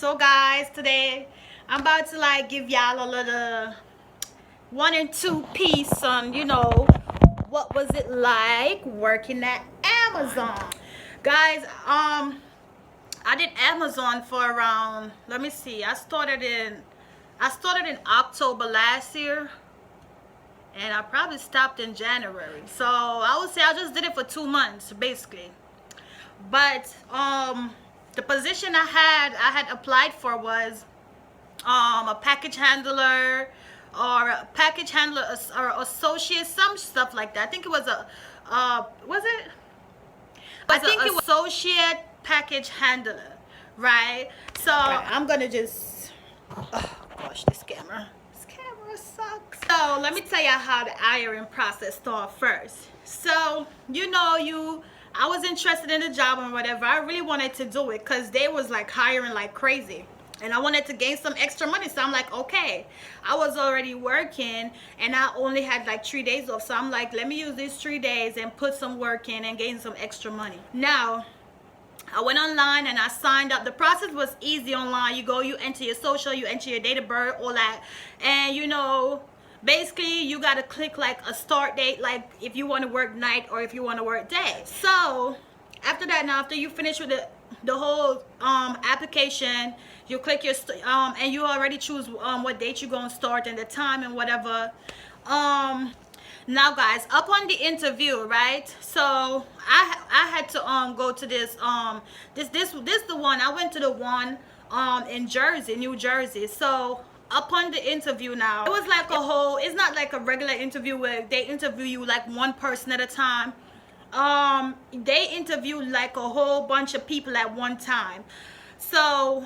So guys, today I'm about to like give y'all a little 1 and 2 piece on, what was it like working at Amazon. Guys, I did Amazon for around, let me see, I started in October last year, and I probably stopped in January. So I would say I just did it for 2 months basically. But the position I had applied for was a package handler or a package handler or associate, some stuff like that. I think it was a was it? I think it was associate package handler, right? So I'm gonna just, oh gosh, this camera sucks. So let me tell you how the hiring process started first. So I was interested in the job and whatever. I really wanted to do it because they was like hiring like crazy, and I wanted to gain some extra money. So I'm like, okay, I was already working and I only had like 3 days off, so I'm like, let me use these 3 days and put some work in and gain some extra money. Now I went online and I signed up. The process was easy online. You go, you enter your social, you enter your date of birth, all that, and basically you got to click like a start date, like if you want to work night or if you want to work day. So after that, now after you finish with the whole application, you click your and you already choose what date you're going to start and the time and whatever. Now guys, up on the interview, right? So I had to go to this this the one. I went to the one in Jersey, New Jersey. So upon the interview, now it was like a whole, it's not like a regular interview where they interview you like one person at a time. They interview like a whole bunch of people at one time. So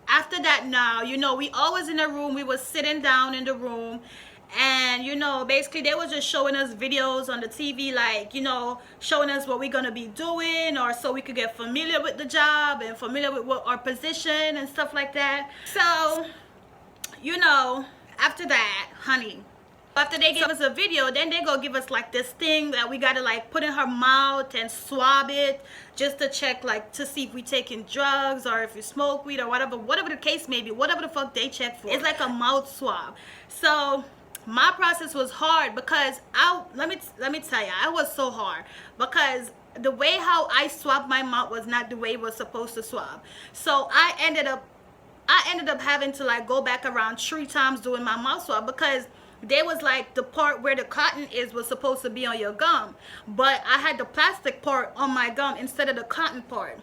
after that, now we always in a room, we was sitting down in the room, and basically they were just showing us videos on the TV, like showing us what we're gonna be doing, or so we could get familiar with the job and familiar with what our position and stuff like that. So after that, honey, after they give us a video, then they go give us like this thing that we gotta like put in her mouth and swab it, just to check, like to see if we taking drugs or if you smoke weed or whatever the case may be, whatever the fuck they check for. It's like a mouth swab. So my process was hard because let me tell you, I was so hard because the way how I swabbed my mouth was not the way it was supposed to swab. So I ended up having to like go back around 3 times doing my mouth swab, because they was like, the part where the cotton was supposed to be on your gum, but I had the plastic part on my gum instead of the cotton part.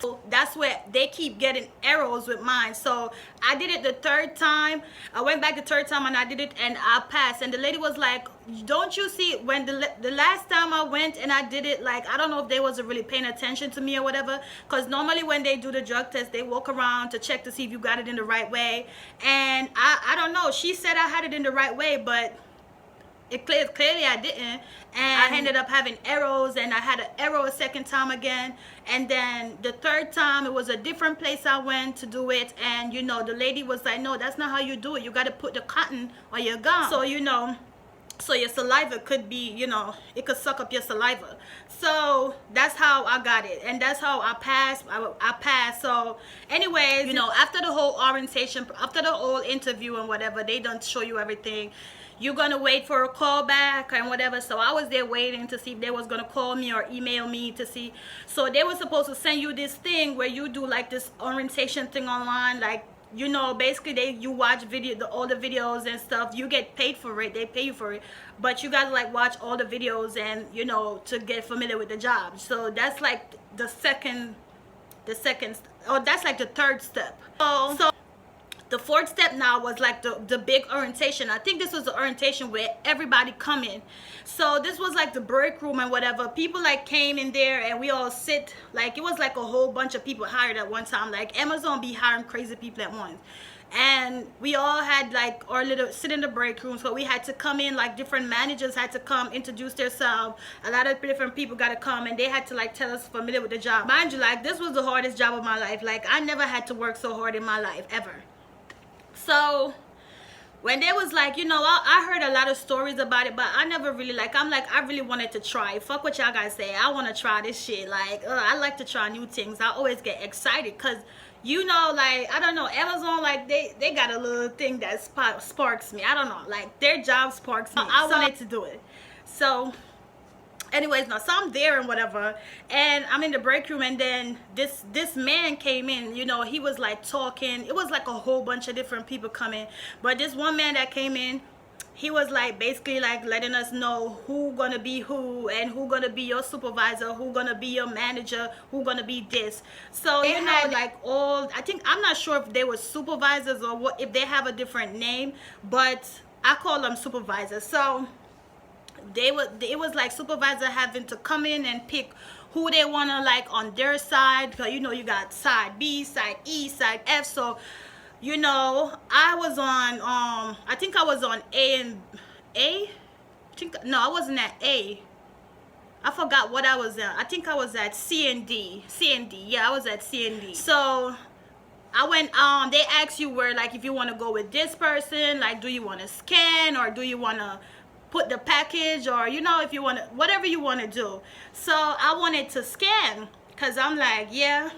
So that's where they keep getting errors with mine. So I did it the 3rd time. I went back the 3rd time and I did it and I passed. And the lady was like, don't you see, when the last time I went and I did it, like I don't know if they wasn't really paying attention to me or whatever, because normally when they do the drug test, they walk around to check to see if you got it in the right way. And I don't know, she said I had it in the right way, but clearly I didn't, and I ended up having errors, and I had an error a 2nd time again, and then the 3rd time it was a different place I went to do it, and the lady was like, no, that's not how you do it, you got to put the cotton on your gum, so so your saliva could be, it could suck up your saliva. So that's how I got it, and that's how I passed. I passed. So anyways, after the whole orientation, after the whole interview and whatever, they don't show you everything. You're gonna wait for a call back and whatever. So I was there waiting to see if they was gonna call me or email me to see. So they were supposed to send you this thing where you do like this orientation thing online, like basically you watch all the videos and stuff. You get paid for it, they pay you for it, but you gotta like watch all the videos and to get familiar with the job. So that's like the second, or that's like the 3rd step. So the 4th step now was like the big orientation. I think this was the orientation where everybody come in. So this was like the break room and whatever. People like came in there and we all sit, like it was like a whole bunch of people hired at one time. Like Amazon be hiring crazy people at once. And we all had like our little sit in the break room. So we had to come in, like different managers had to come introduce themselves. A lot of different people got to come, and they had to like tell us familiar with the job. Mind you, like this was the hardest job of my life. Like I never had to work so hard in my life ever. So when they was like, I heard a lot of stories about it, but I never really I really wanted to try. Fuck what y'all guys say. I want to try this shit. Like, I like to try new things. I always get excited because, you know, like, I don't know, Amazon, like, they got a little thing that sparks me. I don't know, like, their job sparks me. I wanted to do it. So anyways, now, so I'm there and whatever, and I'm in the break room, and then this man came in. You know, he was like talking. It was like a whole bunch of different people coming, but this one man that came in, he was like basically like letting us know who gonna be who, and who gonna be your supervisor, who gonna be your manager, who gonna be this. So you know, like, all, I think, I'm not sure if they were supervisors or what, if they have a different name, but I call them supervisors. So it was like supervisor having to come in and pick who they want to, like, on their side, because you know, you got side B, side E, side F. So you know, I was on I think I was on A and A. No, I wasn't at A. I forgot what I was at. I think I was at C and D. Yeah, I was at C and D. So I went, they asked you where, like, if you want to go with this person, like, do you want to scan, or do you want to put the package, or, you know, if you want to, whatever you want to do. So I wanted to scan, because I'm like, yeah,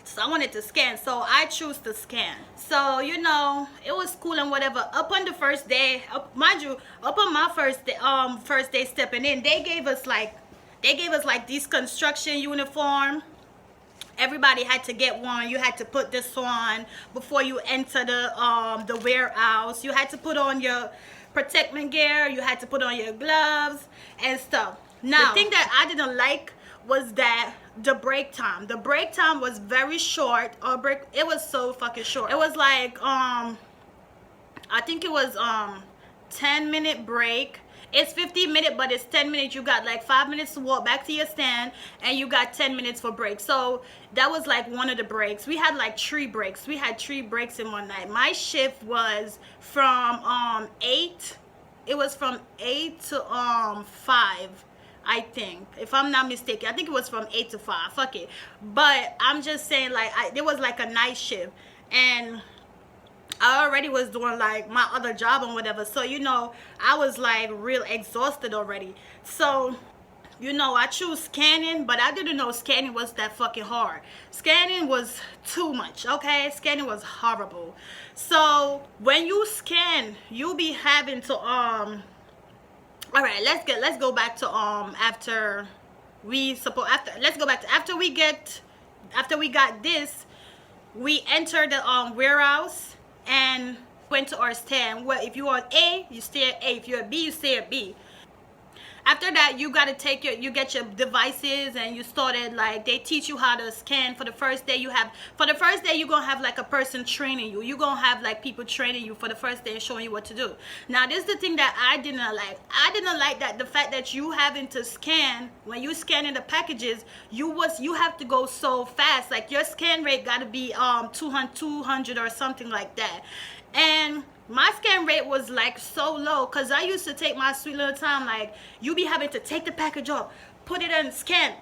so I wanted to scan, so I choose to scan. So you know, it was cool and whatever. Up on the first day, mind you, up on my first day stepping in, they gave us like these construction uniform. Everybody had to get one. You had to put this on before you enter the warehouse. You had to put on your protective gear. You had to put on your gloves and stuff. Now, the thing that I didn't like was that the break time was very short. It was so fucking short. It was like I think it was 10-minute break. It's 15 minutes, but it's 10 minutes. You got like 5 minutes to walk back to your stand, and you got 10 minutes for break. So that was like one of the breaks. We had like 3 breaks. We had 3 breaks in one night. My shift was from 8. It was from 8 to 5. I think, if I'm not mistaken. I think it was from 8 to 5. Fuck it. But I'm just saying, like, there was like a night shift, and I already was doing like my other job and whatever. So you know, I was like real exhausted already. So you know, I choose scanning, but I didn't know scanning was that fucking hard. Scanning was too much, okay? Scanning was horrible. So when you scan, you be having to all right, let's go back to after we got this, we entered the warehouse and went to our stand. Well, if you're on A, you stay at A. If you're at B, you stay at B. After that, you got to you get your devices, and you started, like, they teach you how to scan. For the first day, you're going to have like a person training you. You're going to have like people training you for the first day and showing you what to do. Now, this is the thing that I didn't like. I didn't like that the fact that you having to scan, when you scanning the packages, you have to go so fast. Like, your scan rate got to be 200 or something like that. And my scan rate was like so low, because I used to take my sweet little time. Like, you be having to take the package off, put it in, scan,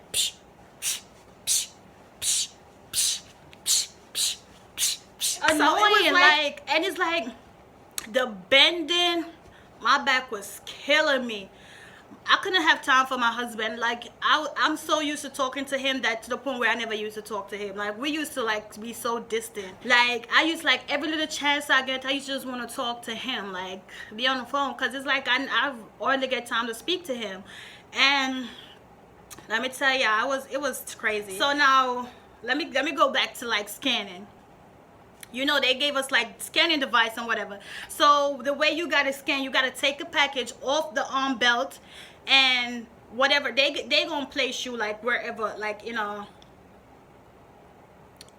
annoying. Like, and it's like the bending, my back was killing me. I couldn't have time for my husband. Like, I'm so used to talking to him that to the point where I never used to talk to him. Like, we used to like be so distant. Like, I used, like, every little chance I get, I used to just want to talk to him, like be on the phone, because it's like I hardly get time to speak to him. And let me tell you, it was crazy. So now let me go back to like scanning. You know, they gave us like scanning device and whatever. So the way you gotta scan, you gotta take a package off the arm belt, and whatever, they gonna place you like wherever, like, you know,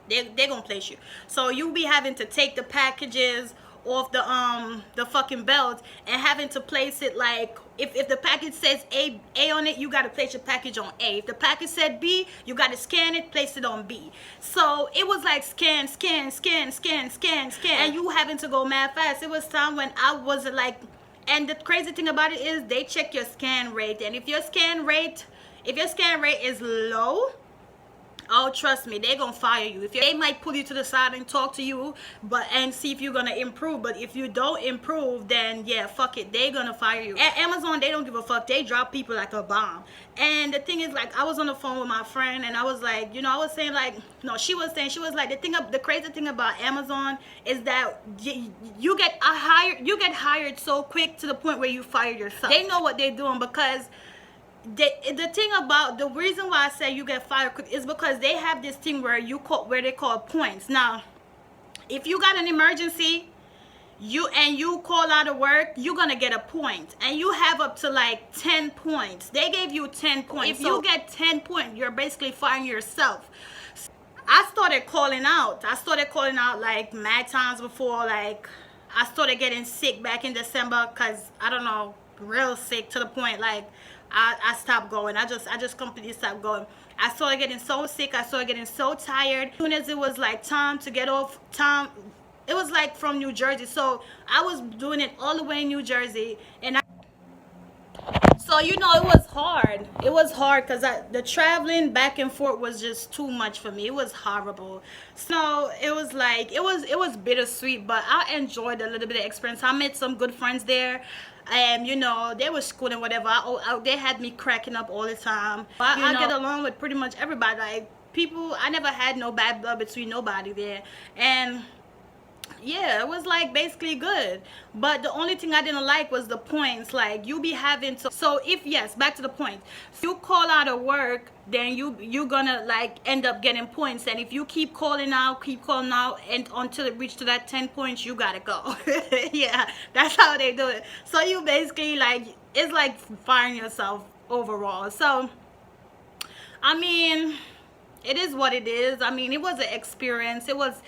they gonna place you. So you be having to take the packages off the fucking belt, and having to place it, like, if the package says A on it, you gotta place your package on A. If the package said B, you gotta scan it, place it on B. So it was like scan, and you having to go mad fast. It was time when I wasn't like, and the crazy thing about it is they check your scan rate, and if your scan rate is low, Oh, trust me, they're gonna fire you. If they might pull you to the side and talk to you, and see if you're gonna improve. But if you don't improve, then yeah, fuck it, they're gonna fire you. At Amazon, they don't give a fuck. They drop people like a bomb. And the thing is, like, I was on the phone with my friend, and I was like, you know, I was saying like, no, she was like, the crazy thing about Amazon is that you get hired so quick to the point where you fire yourself. They know what they're doing because. The thing about the reason why I say you get fired quick is because they have this thing where they call points. Now, if you got an emergency, you call out of work, you're gonna get a point, and you have up to like 10 points. They gave you 10 points. If you get 10 points, you're basically firing yourself. I started calling out like mad times before. Like, I started getting sick back in December because I don't know, real sick to the point like I stopped going. I just completely stopped going. I started getting so sick. I started getting so tired. As soon as it was like time to get off, it was like from New Jersey. So I was doing it all the way in New Jersey. So, you know, it was hard. It was hard because the traveling back and forth was just too much for me. It was horrible. So it was like, it was bittersweet, but I enjoyed a little bit of experience. I met some good friends there. And, you know, they were schooling whatever. They had me cracking up all the time. I get along with pretty much everybody. Like, people, I never had no bad blood between nobody there. And yeah, it was like basically good, but the only thing I didn't like was the points. Like, you be having to, so if, yes, back to the point, if you call out of work, then you're gonna like end up getting points, and if you keep calling out and until it reaches to that 10 points, you gotta go. Yeah, that's how they do it. So you basically, like, it's like firing yourself overall. So I mean, it is what it is. I mean, it was an experience. It was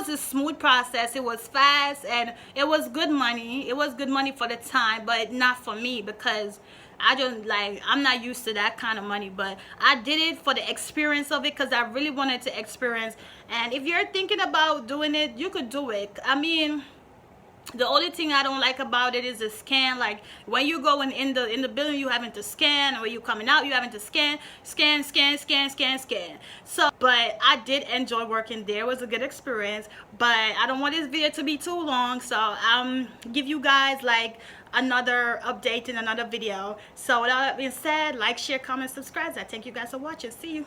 a smooth process. It was fast, and it was good money. It was good money for the time, but not for me because I'm not used to that kind of money. But I did it for the experience of it because I really wanted to experience. And if you're thinking about doing it, you could do it. I mean, the only thing I don't like about it is the scan. Like, when you go in the building, you having to scan, or when you coming out, you having to scan. So, but I did enjoy working there. It was a good experience. But I don't want this video to be too long, so give you guys like another update in another video. So with all that being said, like, share, comment, subscribe. I thank you guys for watching. See you.